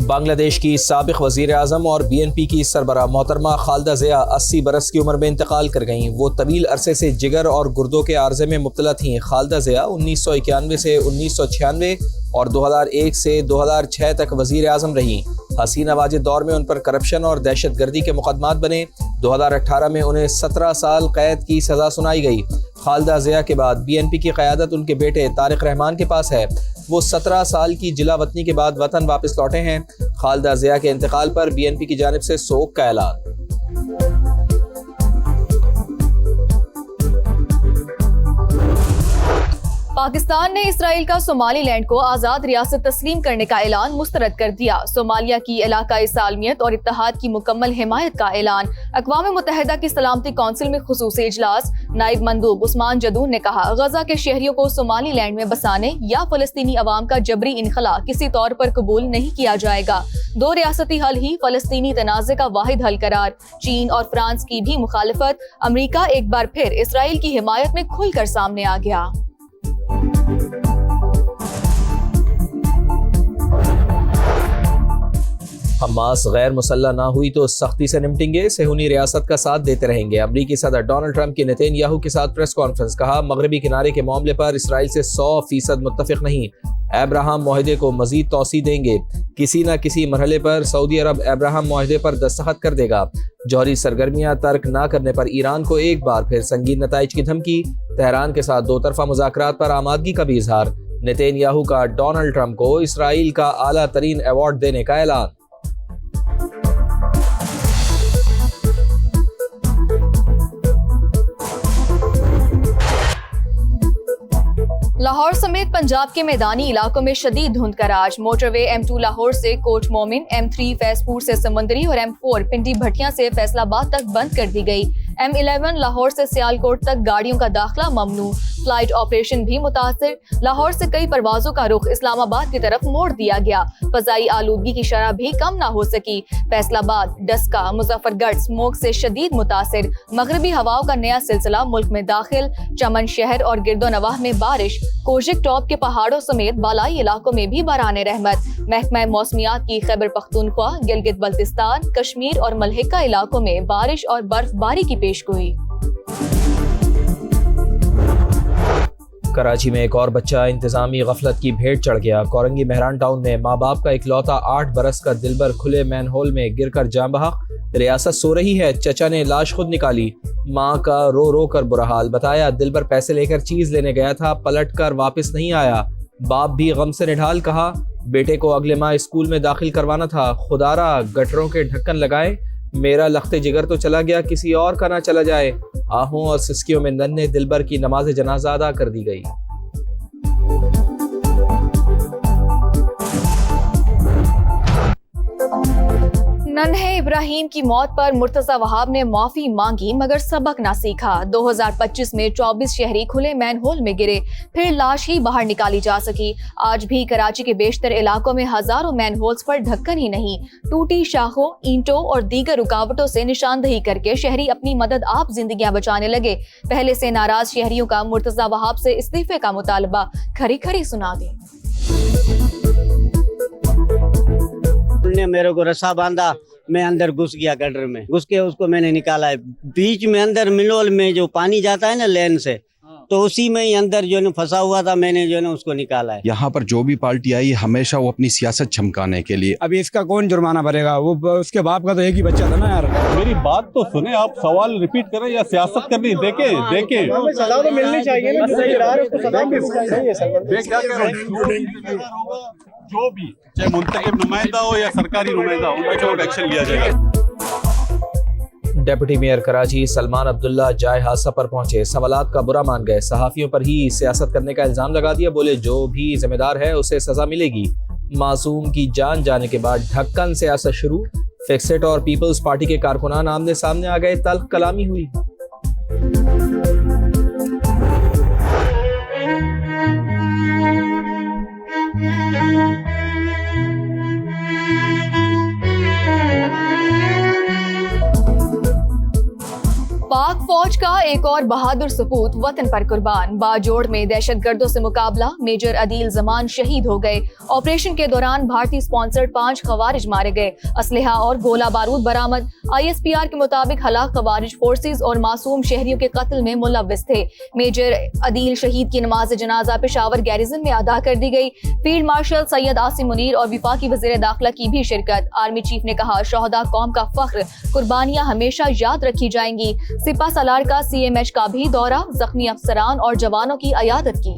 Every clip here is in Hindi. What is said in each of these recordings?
बांग्लादेश की साबिक वज़ीर आज़म और BNP की सरबराह मोहतरमा खालिदा ज़िया 80 बरस की उम्र में इंतकाल कर गईं। वो तवील अरसे से जिगर और गुर्दों के आर्जे में मुब्तला थीं। खालिदा ज़िया 1991 से 1996 और 2001 से 2006 तक वज़ीर आज़म रहीं। हसीना वाजिद दौर में उन पर करप्शन और दहशत गर्दी के मुकदमात बने। 2018 में उन्हें 17 साल कैद की सज़ा सुनाई गई। खालिदा ज़िया के बाद BNP की क़यादत उनके बेटे तारिक रहमान के पास है। वो 17 साल की जिला वतनी के बाद वतन वापस लौटे हैं। खालिदा ज़िया के इंतकाल पर BNP की जानिब से सोग का ऐलान। पाकिस्तान ने इसराइल का सोमालीलैंड को आज़ाद रियासत तस्लीम करने का ऐलान मुस्तरद कर दिया। सोमालिया की इलाकाई सालमियत और इत्तेहाद की मुकम्मल हिमायत का ऐलान। अक़वाम मुत्तहिदा की सलामती कौंसिल में खुसूसी इजलास। नायब मंदूब उस्मान जदून ने कहा, गजा के शहरियों को सोमालीलैंड में बसाने या फ़लस्तीनी अवाम का जबरी इनखला किसी तौर पर कबूल नहीं किया जाएगा। 2 रियासती हल ही फ़लस्तीनी तनाज़े का वाहिद हल करार। चीन और फ्रांस की भी मुखालफत। अमरीका एक बार फिर इसराइल की हिमायत में खुलकर सामने आ गया। हमास गैर मुसल्लह ना हुई तो सख्ती से निपटेंगे, सेहूनी रियासत का साथ देते रहेंगे। अमरीकी सदर डोनाल्ड ट्रंप की नेतन्याहू के साथ प्रेस कॉन्फ्रेंस। कहा, मगरबी किनारे के मामले पर इसराइल से 100% मुत्तफिक नहीं। अब्राहम मुआहदे को मजीद तोसी देंगे। किसी न किसी मरहले पर सऊदी अरब अब्राहम मुआहदे पर दस्तखत कर देगा। जौहरी सरगर्मियां तर्क न करने पर ईरान को एक बार फिर संगीन नताइज की धमकी। तेहरान के साथ 2 तरफा मुज़ाकरात पर आमादगी का भी इजहार। नेतन्याहू का डोनाल्ड ट्रंप को इसराइल का आला तरीन अवार्ड देने का ऐलान। लाहौर समेत पंजाब के मैदानी इलाकों में शदीद धुंध का राज। मोटरवे M2 लाहौर से कोट मोमिन, M3 फैजपुर से समंदरी और M4 पिंडी भटियां से फैसलाबाद तक बंद कर दी गई। M11 लाहौर से सियालकोट तक गाड़ियों का दाखिला ममनू। फ्लाइट ऑपरेशन भी मुतासिर। लाहौर से कई परवाजों का रुख इस्लामाबाद की तरफ मोड़ दिया गया। फजाई आलूदगी की शरह भी कम ना हो सकी। फैसलाबाद, डस्का, मुजफ्फरगढ़ स्मोक से शदीद मुतासिर। मगरबी हवाओं का नया सिलसिला मुल्क में दाखिल। चमन शहर और गिरदोनवाह में बारिश। कोजिक टॉप के पहाड़ों समेत बालाई इलाकों में भी बाराने रहमत। महकमा मौसमियात की खैबर पख्तूनख्वा, गिलगित बल्तिस्तान, कश्मीर और मलहिका इलाकों में बारिश और बर्फबारी की पेशगोई। कराची में एक और बच्चा इंतजामी गफलत की भेंट चढ़ गया। कोरंगी मेहरान टाउन में माँ बाप का इकलौता 8 बरस का दिलबर खुले मैनहोल में गिरकर जान बहक। रियासत सो रही है, चचा ने लाश खुद निकाली। माँ का रो रो कर बुरा हाल। बताया, दिलबर पैसे लेकर चीज लेने गया था, पलट कर वापस नहीं आया। बाप भी गम से निढाल। कहा, बेटे को अगले माह स्कूल में दाखिल करवाना था। खुदारा गटरों के ढक्कन लगाए। मेरा लख्ते जिगर तो चला गया, किसी और का ना चला जाए। आहों और सिस्कियों में नन्हे दिलबर की नमाज जनाजा अदा कर दी गई। नन्हे इब्राहिम की मौत पर मुर्तजा वहाब ने माफी मांगी मगर सबक ना सीखा। 2025 में 24 शहरी खुले मैनहोल में गिरे, फिर लाश ही बाहर निकाली जा सकी। आज भी कराची के बेशतर इलाकों में हजारों मैनहोल्स पर ढक्कन ही नहीं। टूटी शाखों, ईंटों और दीगर रुकावटों से निशानदही करके शहरी अपनी मदद आप जिंदगियां बचाने लगे। पहले से नाराज शहरियों का मुर्तजा वहाब से इस्तीफे का मुतालबा। खरी खरी सुना दें। ने मेरे को रस्सा बांधा, मैं अंदर घुस गया। गटर में घुस के उसको मैंने निकाला है। बीच में अंदर मिलोल में जो पानी जाता है ना लेन से, तो उसी में ही अंदर जो है फंसा हुआ था। मैंने जो है उसको निकाला है। यहाँ पर जो भी पार्टी आई हमेशा वो अपनी सियासत चमकाने के लिए। अभी इसका कौन जुर्माना भरेगा? वो उसके बाप का तो एक ही बच्चा था ना यार। मेरी बात तो सुने, आप सवाल रिपीट करें या सियासत करनी? देखे सजा तो मिलनी चाहिए ना, जो सजा है उसको सजा मिलनी चाहिए। जो भी चाहे मुंतखब नुमाइंदा हो या सरकारी नुमाइंदा हो, उनके ऊपर एक्शन लिया जाएगा। डेप्यूटी मेयर कराची सलमान अब्दुल्ला जाए हादसा पर पहुंचे। सवालात का बुरा मान गए। सहाफियों पर ही सियासत करने का इल्जाम लगा दिया। बोले, जो भी जिम्मेदार है उसे सजा मिलेगी। मासूम की जान जाने के बाद ढक्कन सियासत शुरू। फिक्सेट और पीपल्स पार्टी के कारकुनान आमने सामने आ गए। तल्ख कलामी हुई। पाक फौज का एक एक और बहादुर सपूत वतन पर कुर्बान। बाजोड़ में दहशतगर्दों से मुकाबला, मेजर अदील जमान शहीद हो गए। ऑपरेशन के दौरान भारतीय स्पॉन्सर्ड 5 खवारिज मारे गए। असलहा और गोला बारूद बरामद। ISPR के मुताबिक हलाक खवारिज फोर्सेज और मासूम शहरियों के कत्ल में मुलव्विस थे। मेजर अदील शहीद की नमाज जनाजा पेशावर गैरिजन में अदा कर दी गई। फील्ड मार्शल सैयद आसिम मुनीर और वफाकी वज़ीर दाखिला की भी शिरकत। आर्मी चीफ ने कहा, शोहदा कौम का फख्र, कुर्बानियां हमेशा याद रखी जाएंगी। सिपा सालार का CMH का भी दौरा, जख्मी अफसरान और जवानों की अयादत की।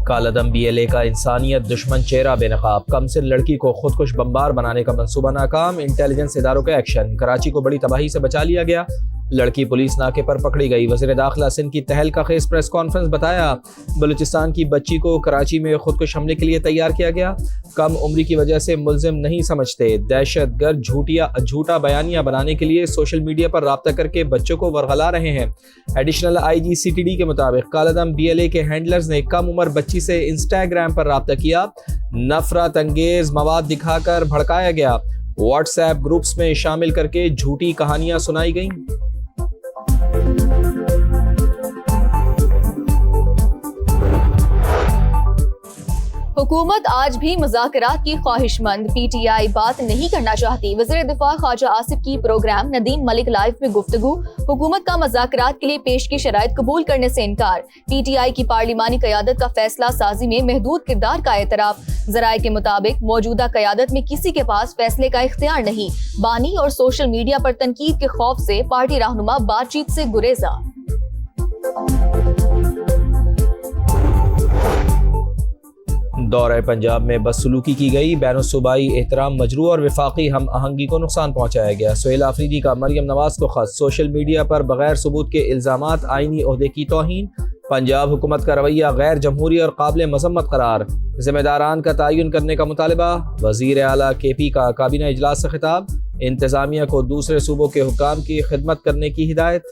कालादम BLA का इंसानियत दुश्मन चेहरा बेनकाब। कमसिन लड़की को खुदकुश बमबार बनाने का मंसूबा नाकाम। इंटेलिजेंस इदारों का एक्शन। कराची को बड़ी तबाही से बचा लिया गया। लड़की पुलिस नाके पर पकड़ी गई। वज़ीर दाखिला सिंध की तहलका खेज प्रेस कॉन्फ्रेंस। बताया, बलूचिस्तान की बच्ची को कराची में खुदकुश हमले के लिए तैयार किया गया। कम उम्री की वजह से मुल्जिम नहीं समझते। दहशतगर्द झूठा बयानिया बनाने के लिए सोशल मीडिया पर राब्ता करके बच्चों को वरगला रहे हैं। एडिशनल IG CTD के मुताबिक कालादम BLA के हैंडलर्स ने कम उम्र बच्ची से इंस्टाग्राम पर राब्ता किया। नफरत अंगेज मवाद दिखाकर भड़काया गया। WhatsApp ग्रुप्स में शामिल करके झूठी कहानियां सुनाई गईं। हुकूमत आज भी मुज़ाकरात की ख्वाहिशमंद। PTI बात नहीं करना चाहती। वज़ीर दिफा ख्वाजा आसिफ की प्रोग्राम नदीम मलिक लाइव में गुफ्तगू। हुकूमत का मुज़ाकरात के लिए पेश की शराइत कबूल करने से इनकार। PTI की पार्लिमानी क़यादत का फैसला साजी में महदूद किरदार का एतराफ़। ज़राए के मुताबिक मौजूदा क़यादत में किसी के पास फैसले का इख्तियार नहीं। बानी और सोशल मीडिया पर तनकीद के खौफ से पार्टी रहनुमा बातचीत से गुरेजा। दौरे पंजाब में बदसलूकी की गई। बैनुसूबाई एहतराम मजरू और वफाकी हम आहंगी को नुकसान पहुंचाया गया। सुहेल आफरीदी का मरियम नवाज को खत। सोशल मीडिया पर बगैर सबूत के इल्जामात, आईनी ओहदे की तौहीन। पंजाब हुकूमत का रवैया गैर जमहूरी और काबिल मजम्मत करार। जिम्मेदारान का तयन करने का मुतालबा। वज़ीर आला KP का काबीना इजलास से खिताब। इंतजामिया को दूसरे सूबों के हुक्काम की खिदमत करने की हिदायत।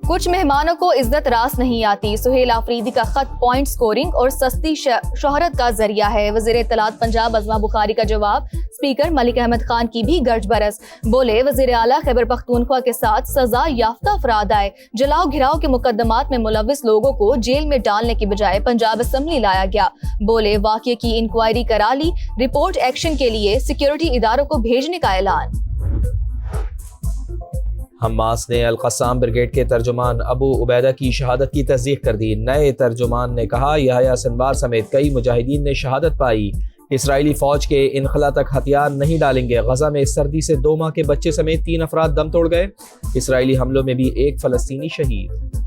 कुछ मेहमानों को इज्जत रास नहीं आती। सुहेल आफरीदी का खत पॉइंट स्कोरिंग और सस्ती शोहरत का जरिया है। वज़ीर इत्तलात पंजाब अज़मा बुखारी का जवाब। स्पीकर मलिक अहमद खान की भी गर्ज बरस। बोले, वज़ीर आला खैबर पख्तूनख्वा के साथ सजा याफ्ता अफराद आए। जलाओ घिराव के मुकदमात में मुलव्विस लोगों को जेल में डालने की बजाय पंजाब असेंबली लाया गया। बोले, वाक़ये की इंक्वायरी करा ली। रिपोर्ट एक्शन के लिए सिक्योरिटी इदारों को भेजने का ऐलान। हमास ने अल-क़स्साम ब्रिगेड के तर्जुमान अबू उबैदा की शहादत की तस्दीक कर दी। नए तर्जुमान ने कहा, यहया सिनवार समेत कई मुजाहिदीन ने शहादत पाई। इसराइली फौज के इनखला तक हथियार नहीं डालेंगे। गजा में सर्दी से 2 माह के बच्चे समेत 3 अफराद दम तोड़ गए। इसराइली हमलों में भी 1 फ़लस्तीनी शहीद।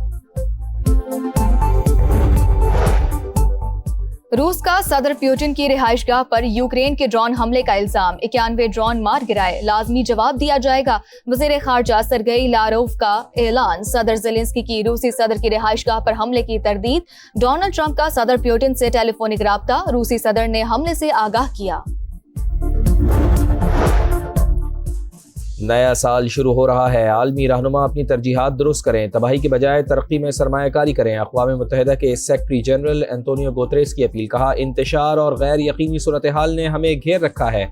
रूस का सदर पुतिन की रिहाइशगाह पर यूक्रेन के ड्रोन हमले का इल्जाम। 91 ड्रोन मार गिराए, लाजमी जवाब दिया जाएगा। वज़ीर खारजा सरगेई लारोव का ऐलान। सदर ज़ेलेंस्की की रूसी सदर की रिहाइशगाह पर हमले की तरदीद। डोनाल्ड ट्रंप का सदर पुतिन से टेलीफोनिक राब्ता। रूसी सदर ने हमले से आगाह किया। नया साल शुरू हो रहा है। आलमी रहनुमा अपनी तरजीहात दुरुस्त करें। तबाही की बजाय तरक्की में सरमायाकारी करें। अक़वाम मुत्तहिदा के सेक्रेटरी जनरल एंटोनियो गुतेरेस की अपील। कहा, इंतशार और गैर यकीनी सूरत हाल ने हमें घेर रखा है।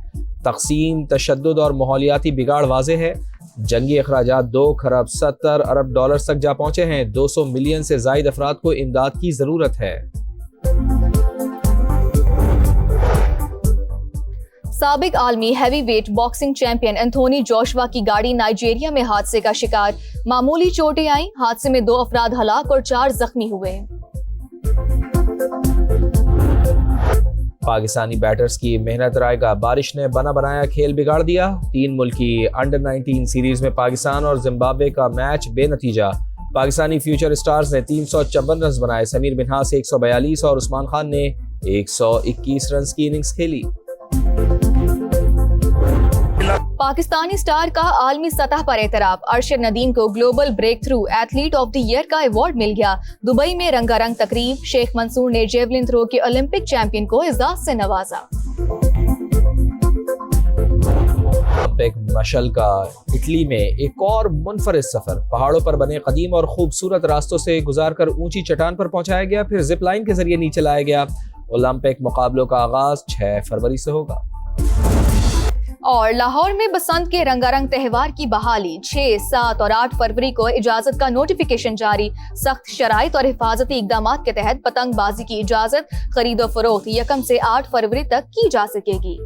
तक़सीम, तशद्दुद और माहौलियाती बिगाड़ वाज़ेह है। जंगी अखराजात 2 खरब 70 अरब डॉलर तक जा पहुँचे हैं। 200 मिलियन से ज़ायद अफराद को इमदाद की ज़रूरत है। साबिक आलमी heavy weight boxing champion Anthony Joshua की गाड़ी नाइजीरिया में हादसे का शिकार। मामूली चोटें आईं। हादसे में 2 अफराद हलाक और 4 जख्मी हुए। पाकिस्तानी बैटर्स की मेहनत रायगा। बारिश ने बना बनाया खेल बिगाड़ दिया। 3 मुल्की अंडर-19 सीरीज में पाकिस्तान और जिम्बाब्वे का मैच बेनतीजा। पाकिस्तानी फ्यूचर स्टार्स ने 354 रन बनाए। समीर मिन्हास 142 और उस्मान खान ने 121 रन की इनिंग्स खेली। पाकिस्तानी स्टार का आलमी सतह पर एतराफ। अरशद नदीम को global breakthrough athlete of the year का अवार्ड मिल गया। दुबई में रंगारंग तकरीब। शेख मंसूर ने जेवलिन थ्रो के ओलंपिक चैंपियन को इज़्ज़ात से नवाजा। एक मशल का इटली में एक और मुनफरिद सफर। पहाड़ों पर बने कदीम और खूबसूरत रास्तों से गुजारकर ऊंची चट्टान पर पहुंचाया गया, फिर जिप लाइन के जरिए नीचे लाया गया। ओलंपिक मुकाबलों का आगाज 6 फरवरी से होगा। और लाहौर में बसंत के रंगारंग त्यौहार की बहाली 6, 7 और 8 फरवरी को इजाजत का नोटिफिकेशन जारी। सख्त शराइत और हिफाजती इकदाम के तहत पतंगबाजी की इजाजत, खरीदो फरोख्त 1 से 8 फरवरी तक की जा सकेगी।